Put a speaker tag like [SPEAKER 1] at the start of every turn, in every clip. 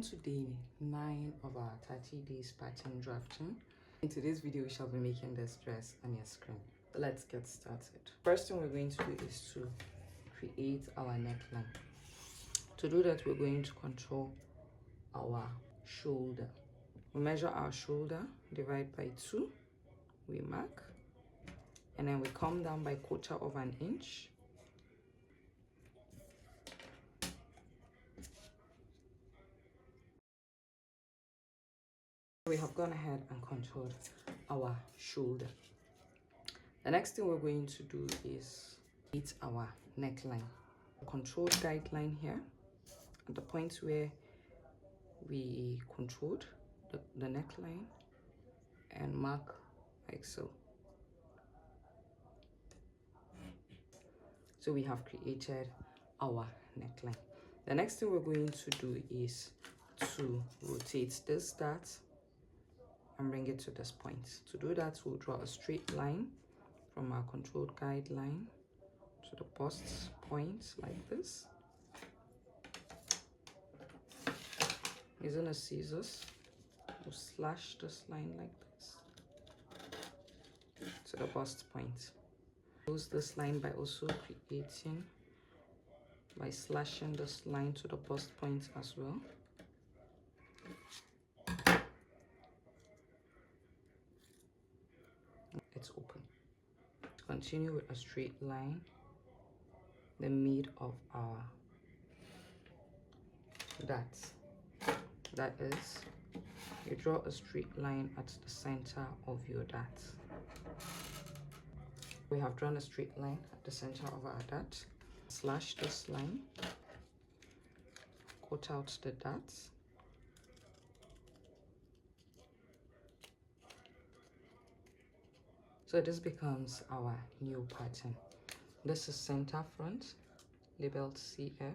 [SPEAKER 1] To day 9 of our 30 days pattern drafting. In today's video, we shall be making this dress on your screen. So let's get started. First thing we're going to do is to create our neckline. To do that, we're going to control our shoulder. We measure our shoulder, divide by 2, we mark, and then we come down by 1/4 of an inch. We have gone ahead and contoured our shoulder. The next thing we're going to do is create our neckline. Controlled guideline here at the point where we controlled the neckline and mark like so. So we have created our neckline. The next thing we're going to do is to rotate this dart and bring it to this point. To do that, we'll draw a straight line from our controlled guideline to the bust point like this. Using a scissors, we'll slash this line like this to the bust point. Close this line by also creating, by slashing this line to the bust point as well. It's open. Continue with a straight line, the mid of our dart. That is, you draw a straight line at the center of your dart. We have drawn a straight line at the center of our dart. Slash this line, cut out the darts. So this becomes our new pattern. This is center front, labeled CF,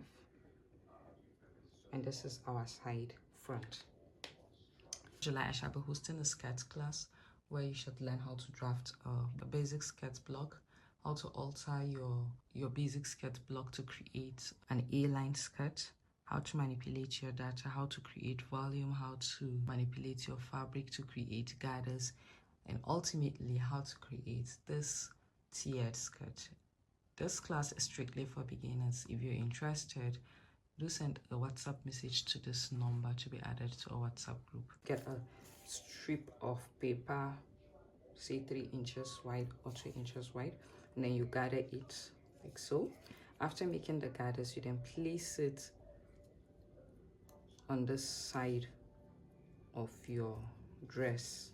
[SPEAKER 1] and this is our side front. July, I shall be hosting a skirt class where you should learn how to draft the basic skirt block, how to alter your basic skirt block to create an A-line skirt, how to manipulate your data, how to create volume, how to manipulate your fabric to create gathers, and ultimately how to create this tiered skirt. This class is strictly for beginners. If you're interested, do send a WhatsApp message to this number to be added to our WhatsApp group. Get a strip of paper, say 3 inches wide or 2 inches wide, and then you gather it like so. After making the gathers, you then place it on this side of your dress.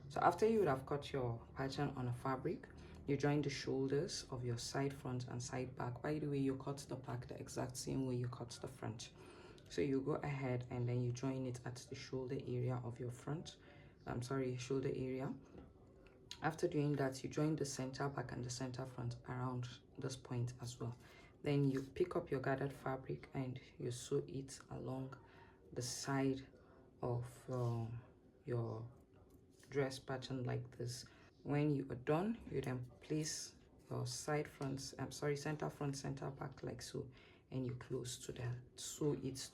[SPEAKER 1] So after you would have cut your pattern on a fabric, you join the shoulders of your side front and side back. By the way, you cut the back the exact same way you cut the front. So you go ahead and then you join it at the shoulder area of your shoulder area. After doing that, you join the center back and the center front around this point as well. Then you pick up your gathered fabric and you sew it along the side of your dress pattern like this. When you are done, you then place your center front, center back like so, and you close to that, sew it to